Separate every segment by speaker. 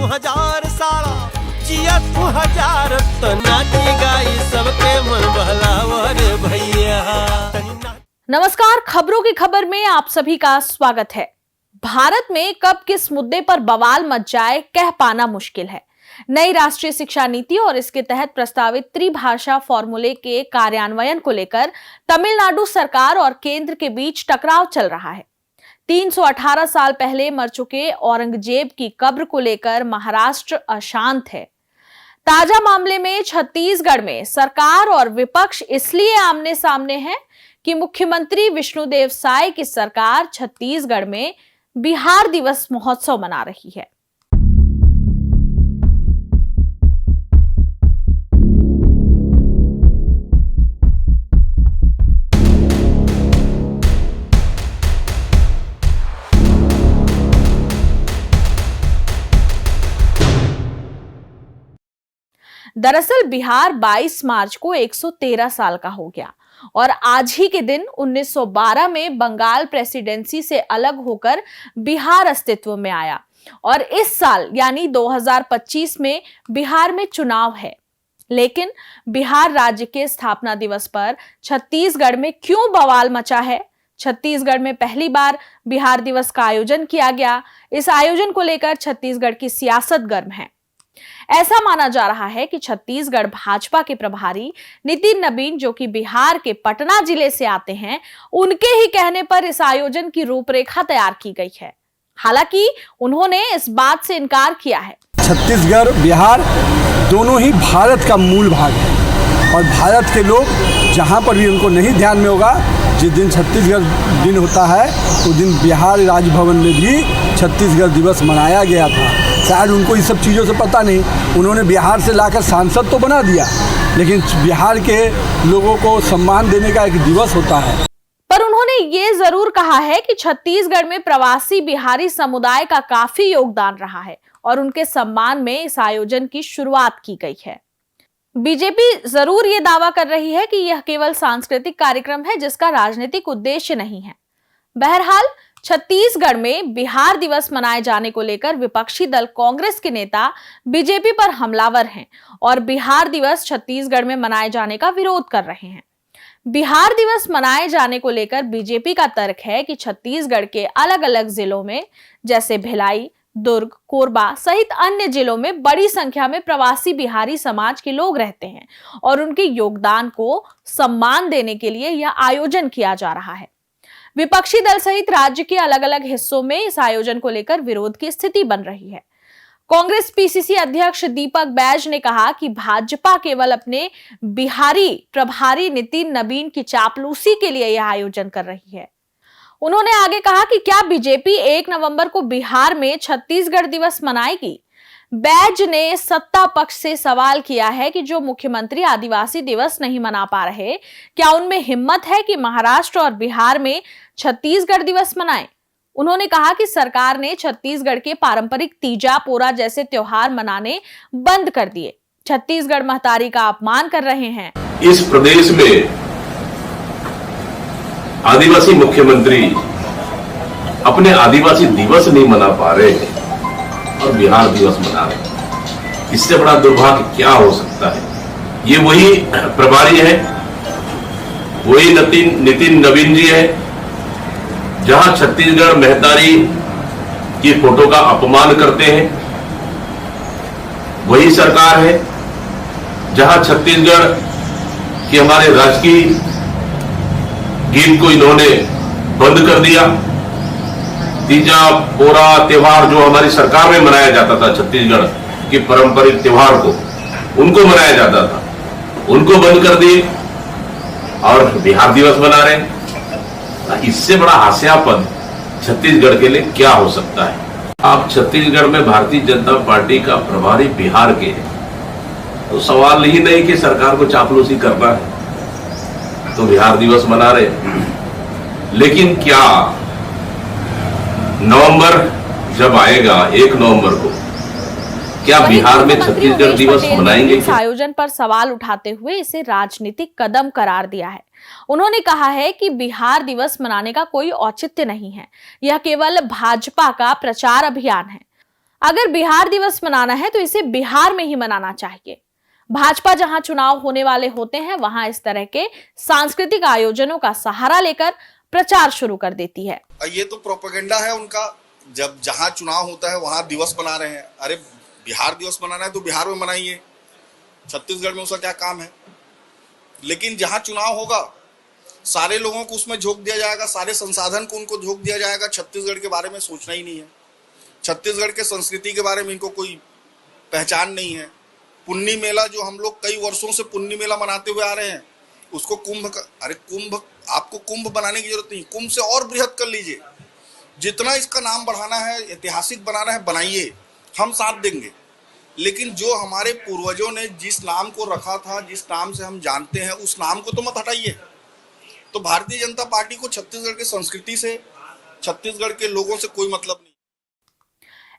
Speaker 1: 2000 साला जिया 2000 तो नाची गाई सबके मन बहलावा रे भैया।
Speaker 2: नमस्कार, खबरों की खबर में आप सभी का स्वागत है। भारत में कब किस मुद्दे पर बवाल मच जाए कह पाना मुश्किल है। नई राष्ट्रीय शिक्षा नीति और इसके तहत प्रस्तावित त्रिभाषा फॉर्मूले के कार्यान्वयन को लेकर तमिलनाडु सरकार और केंद्र के बीच टकराव चल रहा है। 318 साल पहले मर चुके औरंगजेब की कब्र को लेकर महाराष्ट्र अशांत है। ताजा मामले में छत्तीसगढ़ में सरकार और विपक्ष इसलिए आमने सामने है कि मुख्यमंत्री विष्णुदेव साय की सरकार छत्तीसगढ़ में बिहार दिवस महोत्सव मना रही है। दरअसल बिहार 22 मार्च को 113 साल का हो गया और आज ही के दिन 1912 में बंगाल प्रेसिडेंसी से अलग होकर बिहार अस्तित्व में आया और इस साल यानी 2025 में बिहार में चुनाव है। लेकिन बिहार राज्य के स्थापना दिवस पर छत्तीसगढ़ में क्यों बवाल मचा है? छत्तीसगढ़ में पहली बार बिहार दिवस का आयोजन किया गया। इस आयोजन को लेकर छत्तीसगढ़ की सियासत गर्म है। ऐसा माना जा रहा है कि छत्तीसगढ़ भाजपा के प्रभारी नितिन नबीन, जो कि बिहार के पटना जिले से आते हैं, उनके ही कहने पर इस आयोजन की रूपरेखा तैयार की गई है। हालांकि उन्होंने इस बात से इनकार किया है।
Speaker 3: छत्तीसगढ़ बिहार दोनों ही भारत का मूल भाग है और भारत के लोग जहां पर भी उनको नहीं ध्यान में होगा, जिस दिन छत्तीसगढ़ दिन होता है उस दिन बिहार राजभवन में भी छत्तीसगढ़ दिवस मनाया गया था। शायद उनको इस सब चीज़ों से पता नहीं, उन्होंने बिहार से लाकर सांसद तो बना दिया, लेकिन बिहार के लोगों को सम्मान देने का एक दिवस होता है।
Speaker 2: पर उन्होंने ये जरूर कहा है कि छत्तीसगढ़ में प्रवासी बिहारी समुदाय का काफी योगदान रहा है और उनके सम्मान में इस आयोजन की शुरुआत की गई है। बीजेपी जरूर ये दावा कर रही है कि यह केवल सांस्कृतिक कार्यक्रम है जिसका राजनीतिक उद्देश्य नहीं है। बहरहाल छत्तीसगढ़ में बिहार दिवस मनाए जाने को लेकर विपक्षी दल कांग्रेस के नेता बीजेपी पर हमलावर हैं और बिहार दिवस छत्तीसगढ़ में मनाए जाने का विरोध कर रहे हैं। बिहार दिवस मनाए जाने को लेकर बीजेपी का तर्क है कि छत्तीसगढ़ के अलग अलग जिलों में जैसे भिलाई, दुर्ग, कोरबा सहित अन्य जिलों में बड़ी संख्या में प्रवासी बिहारी समाज के लोग रहते हैं और उनके योगदान को सम्मान देने के लिए यह आयोजन किया जा रहा है। विपक्षी दल सहित राज्य के अलग अलग हिस्सों में इस आयोजन को लेकर विरोध की स्थिति बन रही है। कांग्रेस पीसीसी अध्यक्ष दीपक बैज ने कहा कि भाजपा केवल अपने बिहारी प्रभारी नितिन नबीन की चापलूसी के लिए यह आयोजन कर रही है। उन्होंने आगे कहा कि क्या बीजेपी 1 नवंबर को बिहार में छत्तीसगढ़ दिवस मनाएगी? बैज ने सत्ता पक्ष से सवाल किया है कि जो मुख्यमंत्री आदिवासी दिवस नहीं मना पा रहे, क्या उनमें हिम्मत है कि महाराष्ट्र और बिहार में छत्तीसगढ़ दिवस मनाएं? उन्होंने कहा कि सरकार ने छत्तीसगढ़ के पारंपरिक तीजा पोरा जैसे त्योहार मनाने बंद कर दिए, छत्तीसगढ़ महतारी का अपमान कर रहे हैं।
Speaker 4: इस प्रदेश में आदिवासी मुख्यमंत्री अपने आदिवासी दिवस नहीं मना पा रहे हैं और बिहार दिवस मना रहे हैं। इससे बड़ा दुर्भाग्य क्या हो सकता है? ये वही प्रभारी है, वही नितिन नवीन जी है, जहां छत्तीसगढ़ महतारी की फोटो का अपमान करते हैं। वही सरकार है जहां छत्तीसगढ़ के हमारे राजकीय गीत को इन्होंने बंद कर दिया। तीजा पोरा त्योहार जो हमारी सरकार में मनाया जाता था, छत्तीसगढ़ के पारंपरिक त्योहार को उनको मनाया जाता था, उनको बंद कर दिए और बिहार दिवस मना रहे हैं। इससे बड़ा हास्यास्पद छत्तीसगढ़ के लिए क्या हो सकता है? आप छत्तीसगढ़ में भारतीय जनता पार्टी का प्रभारी बिहार के हैं, तो सवाल ही नहीं कि सरकार को चापलूसी करना है तो बिहार दिवस मना रहे। लेकिन क्या नवंबर जब आएगा 1 नवंबर को, क्या बिहार में छत्तीसगढ़ दिवस मनाएंगे?
Speaker 2: इस आयोजन पर सवाल उठाते हुए इसे राजनीतिक कदम करार दिया है। उन्होंने कहा है कि बिहार दिवस मनाने का कोई औचित्य नहीं है, यह केवल भाजपा का प्रचार अभियान है। अगर बिहार दिवस मनाना है तो इसे बिहार में ही मनाना चाहिए। भाजपा जहां चुनाव होने वाले होते हैं वहां इस तरह के सांस्कृतिक आयोजनों का सहारा लेकर प्रचार शुरू कर देती है।
Speaker 5: ये तो प्रोपेगेंडा है उनका। जब जहां चुनाव होता है वहां दिवस मना रहे हैं। अरे बिहार दिवस मनाना है तो बिहार में मनाइए, छत्तीसगढ़ में उसका क्या काम है। लेकिन जहां चुनाव होगा सारे लोगों को उसमें झोंक दिया जाएगा, सारे संसाधन को उनको झोंक दिया जाएगा। छत्तीसगढ़ के बारे में सोचना ही नहीं है, छत्तीसगढ़ के संस्कृति के बारे में इनको कोई पहचान नहीं है। पुन्नी मेला जो हम लोग कई वर्षों से पुन्नी मेला मनाते हुए आ रहे हैं, उसको अरे कुंभ, आपको कुंभ बनाने की जरूरत नहीं, कुंभ से और बृहद कर लीजिए। जितना इसका नाम बढ़ाना है, ऐतिहासिक बनाना है, बनाइए, हम साथ देंगे। लेकिन जो हमारे पूर्वजों ने जिस नाम को रखा था, जिस नाम से हम जानते हैं, उस नाम को तो मत हटाइए। तो भारतीय जनता पार्टी को छत्तीसगढ़ की संस्कृति से, छत्तीसगढ़ के लोगों से कोई मतलब नहीं।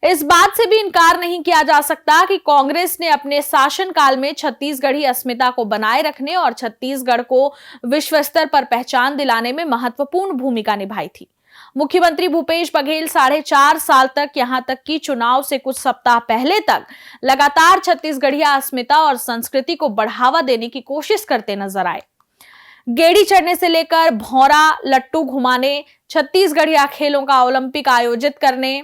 Speaker 2: इस बात से भी इनकार नहीं किया जा सकता कि कांग्रेस ने अपने शासनकाल में छत्तीसगढ़ी अस्मिता को बनाए रखने और छत्तीसगढ़ को विश्व स्तर पर पहचान दिलाने में महत्वपूर्ण भूमिका निभाई थी। मुख्यमंत्री भूपेश बघेल 4.5 साल तक, यहां तक कि चुनाव से कुछ सप्ताह पहले तक लगातार छत्तीसगढ़िया अस्मिता और संस्कृति को बढ़ावा देने की कोशिश करते नजर आए। गेड़ी चढ़ने से लेकर भौरा लट्टू घुमाने, छत्तीसगढ़िया खेलों का ओलंपिक आयोजित करने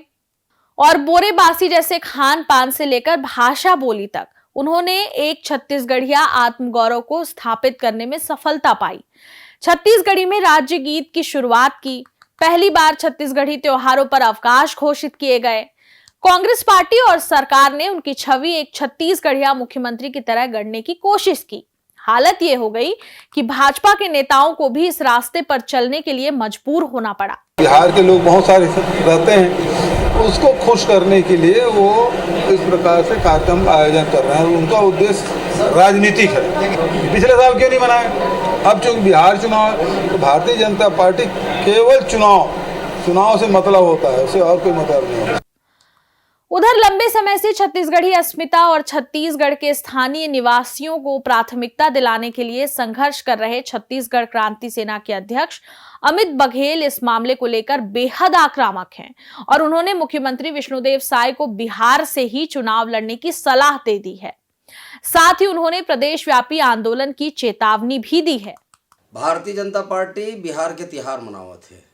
Speaker 2: और बोरेबासी जैसे खान पान से लेकर भाषा बोली तक उन्होंने एक छत्तीसगढ़िया आत्मगौरव को स्थापित करने में सफलता पाई। छत्तीसगढ़ी में राज्य गीत की शुरुआत की। पहली बार छत्तीसगढ़ी त्योहारों पर अवकाश घोषित किए गए। कांग्रेस पार्टी और सरकार ने उनकी छवि एक छत्तीसगढ़िया मुख्यमंत्री की तरह गढ़ने की कोशिश की। हालत यह हो गई कि भाजपा के नेताओं को भी इस रास्ते पर चलने के लिए मजबूर होना पड़ा।
Speaker 6: बिहार के लोग बहुत सारे रहते हैं, उसको खुश करने के लिए वो इस प्रकार से कार्यक्रम आयोजन कर रहे हैं। उनका उद्देश्य राजनीतिक है। पिछले साल क्यों नहीं मनाए? अब चूंकि बिहार चुनाव, तो भारतीय जनता पार्टी केवल चुनाव से मतलब होता है, उससे और कोई मतलब नहीं होता।
Speaker 2: उधर लंबे समय से छत्तीसगढ़ी अस्मिता और छत्तीसगढ़ के स्थानीय निवासियों को प्राथमिकता दिलाने के लिए संघर्ष कर रहे छत्तीसगढ़ क्रांति सेना के अध्यक्ष अमित बघेल इस मामले को लेकर बेहद आक्रामक हैं और उन्होंने मुख्यमंत्री विष्णुदेव साय को बिहार से ही चुनाव लड़ने की सलाह दे दी है। साथ ही उन्होंने प्रदेशव्यापी आंदोलन की चेतावनी भी दी है।
Speaker 7: भारतीय जनता पार्टी बिहार के तिहार मनावत है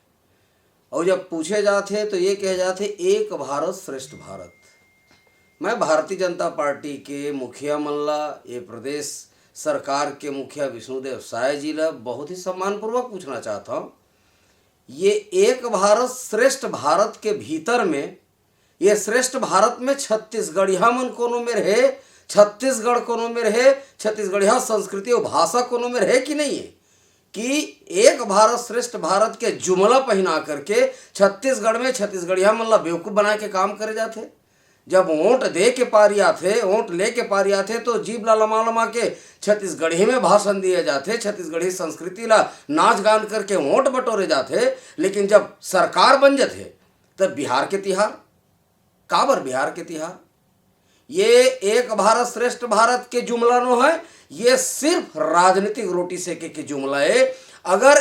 Speaker 7: और जब पूछे जाते तो ये कहे जाते एक भारत श्रेष्ठ भारत। मैं भारतीय जनता पार्टी के मुखिया मल्ला, ये प्रदेश सरकार के मुखिया विष्णुदेव साय जी ला बहुत ही सम्मानपूर्वक पूछना चाहता हूँ, ये एक भारत श्रेष्ठ भारत के भीतर में, ये श्रेष्ठ भारत में छत्तीसगढ़िया मन कोनो में रहे, छत्तीसगढ़ कोनो में रहे, छत्तीसगढ़िया संस्कृति और भाषा कोनो में रहे कि नहीं है? कि एक भारत श्रेष्ठ भारत के जुमला पहना करके छत्तीसगढ़ में छत्तीसगढ़िया मल्ला बेवकूफ़ बना के काम करे जाते। जब वोट दे के पारी आते, वोट ले के पारी आते तो जीभ ला लमा लमा के छत्तीसगढ़ी में भाषण दिए जाते, छत्तीसगढ़ी संस्कृति ला नाच गान करके वोट बटोरे जाते। लेकिन जब सरकार बन जाते तब बिहार के तिहार, काबर बिहार के तिहार? ये एक भारत श्रेष्ठ भारत के जुमला नो है, ये सिर्फ राजनीतिक रोटी सेके के जुमला है। अगर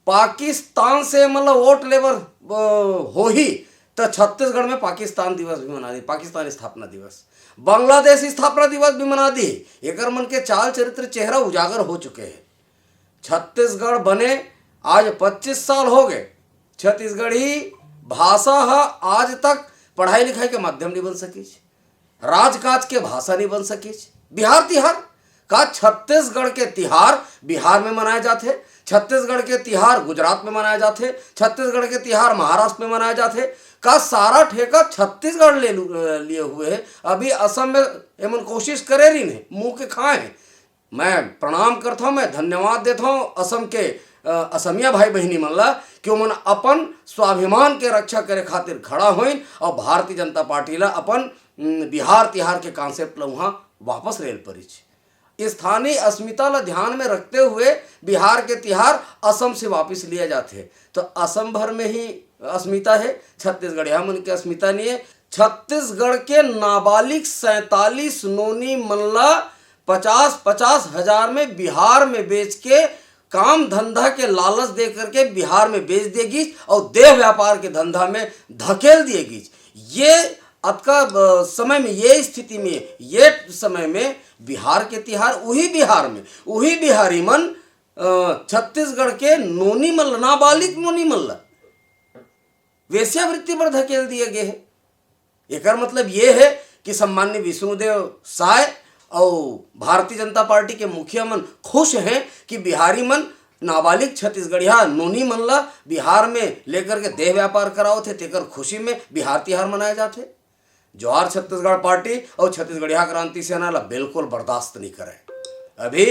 Speaker 7: पाकिस्तान से मतलब वोट लेबर हो ही तो छत्तीसगढ़ में पाकिस्तान दिवस भी मना दी, पाकिस्तान स्थापना दिवस, बांग्लादेश स्थापना दिवस भी मना दी। एक मन के चाल चरित्र चेहरा उजागर हो चुके हैं। छत्तीसगढ़ बने आज 25 साल हो गए। छत्तीसगढ़ी भाषा आज तक पढ़ाई लिखाई के माध्यम नहीं बन सकी, राजकाज के भाषा नहीं बन सकी। बिहार तिहार का छत्तीसगढ़ के तिहार बिहार में मनाए जाते, छत्तीसगढ़ के तिहार गुजरात में मनाए जाते, छत्तीसगढ़ के तिहार महाराष्ट्र में मनाए जाते। का सारा ठेका छत्तीसगढ़ लिए हुए है। अभी असम में एमन कोशिश करे रही नहीं, मुंह के खाए हैं। मैं प्रणाम करता हूँ, मैं धन्यवाद देता हूँ असम के असमिया भाई बहनी मन ला कि उमन अपन स्वाभिमान के रक्षा करे खातिर खड़ा होइन और भारतीय जनता पार्टी ला अपन बिहार तिहार के कॉन्सेप्ट ला वहाँ वापस रेल परिच। स्थानीय अस्मिता ला ध्यान में रखते हुए बिहार के तिहार असम से वापस लिए जाते हैं। तो असम भर में ही अस्मिता है, छत्तीसगढ़िया मन की अस्मिता नहीं है। छत्तीसगढ़ के नाबालिग 47 नोनी मनला 50-50 हजार में बिहार में बेच के काम धंधा के लालच दे करके बिहार में बेच देगी और देह व्यापार के धंधा में धकेल देगी। ये अब का समय में ये स्थिति में ये समय में बिहार के तिहार वही बिहार में वही बिहारी मन छत्तीसगढ़ के नोनी मल्ल नाबालिग नोनी मल्ल वेश्यावृत्ति पर धकेल दिए गए हैं। एकर मतलब ये है कि सम्मान्य विष्णुदेव साय और भारतीय जनता पार्टी के मुखिया मन खुश हैं कि बिहारी मन नाबालिग छत्तीसगढ़िया नोनी मन ला बिहार में लेकर के देह व्यापार कराओ थे, तेकर खुशी में बिहार तिहार मनाए जाते। जवाहर छत्तीसगढ़ पार्टी और छत्तीसगढ़िया क्रांति सेना ला बिल्कुल बर्दाश्त नहीं करे। अभी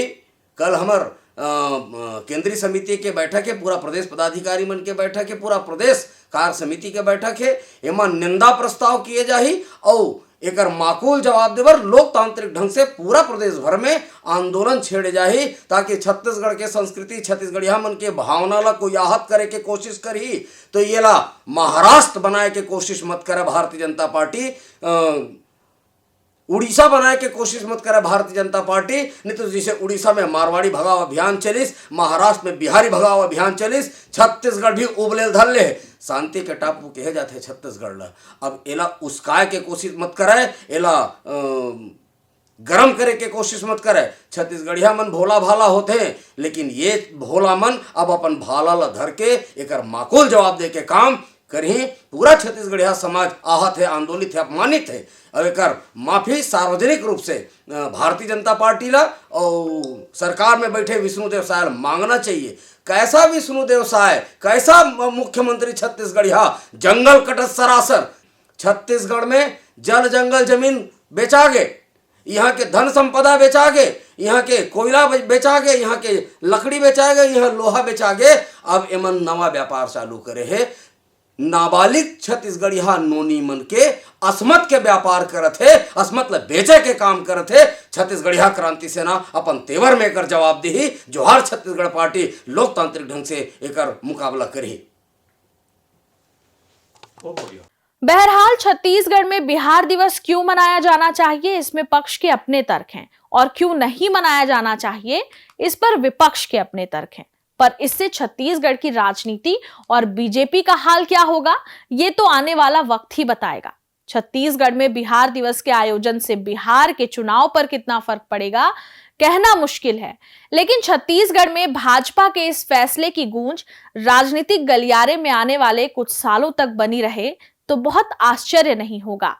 Speaker 7: कल हमार केंद्रीय समिति के बैठक है, पूरा प्रदेश पदाधिकारी मन के बैठक है, पूरा प्रदेश कार्य समिति के बैठक है। एमा निंदा प्रस्ताव किए जाही और एकर माकूल जवाब देवर लोकतांत्रिक ढंग से पूरा प्रदेश भर में आंदोलन छेड़े जाही, ताकि छत्तीसगढ़ के संस्कृति छत्तीसगढ़िया मन के भावना ला कोई आहत करे के कोशिश करी तो ये ला महाराष्ट्र बनाए के कोशिश मत करे भारतीय जनता पार्टी, उड़ीसा बनाए के कोशिश मत करे भारतीय जनता पार्टी। नहीं तो जैसे उड़ीसा में मारवाड़ी भगाओ अभियान चलिस, महाराष्ट्र में बिहारी भगाओ अभियान चलिस, छत्तीसगढ़ भी उबलेल धर ले। शांति के टापू कहे जाते हैं छत्तीसगढ़ ला। अब एला उसकाए के कोशिश मत करे, एला गरम करे के कोशिश मत करे। छत्तीसगढ़िया मन भोला भाला होते हैं, लेकिन ये भोला मन अब अपन भाला ला धर के एकर माकूल जवाब दे के काम करही। पूरा छत्तीसगढ़िया समाज आहत है, आंदोलित है, अपमानित है। अब एकर माफी सार्वजनिक रूप से भारतीय जनता पार्टी ला और सरकार में बैठे विष्णुदेव साय मांगना चाहिए। कैसा विष्णुदेव साय, कैसा मुख्यमंत्री छत्तीसगढ़िया, जंगल कटत सरासर। छत्तीसगढ़ में जल जंगल जमीन बेचा गे, यहाँ के धन संपदा बेचा गे, यहाँ के कोयला बेचा गे, यहाँ के लकड़ी बेचा गे, यहाँ लोहा बेचा गे। अब एमन नवा व्यापार चालू करे है। नाबालिग छत्तीसगढ़िया नोनी मन के असमत के व्यापार करत है, असमत ला बेचे के काम करत है। छत्तीसगढ़िया क्रांति सेना अपन तेवर में एकर जवाब दी। जोहार छत्तीसगढ़ पार्टी लोकतांत्रिक ढंग से एकर मुकाबला करी।
Speaker 2: बहरहाल छत्तीसगढ़ में बिहार दिवस क्यों मनाया जाना चाहिए, इसमें पक्ष के अपने तर्क हैं, और क्यों नहीं मनाया जाना चाहिए इस पर विपक्ष के अपने तर्क हैं। पर इससे छत्तीसगढ़ की राजनीति और बीजेपी का हाल क्या होगा, ये तो आने वाला वक्त ही बताएगा। छत्तीसगढ़ में बिहार दिवस के आयोजन से बिहार के चुनाव पर कितना फर्क पड़ेगा कहना मुश्किल है, लेकिन छत्तीसगढ़ में भाजपा के इस फैसले की गूंज राजनीतिक गलियारे में आने वाले कुछ सालों तक बनी रहे तो बहुत आश्चर्य नहीं होगा।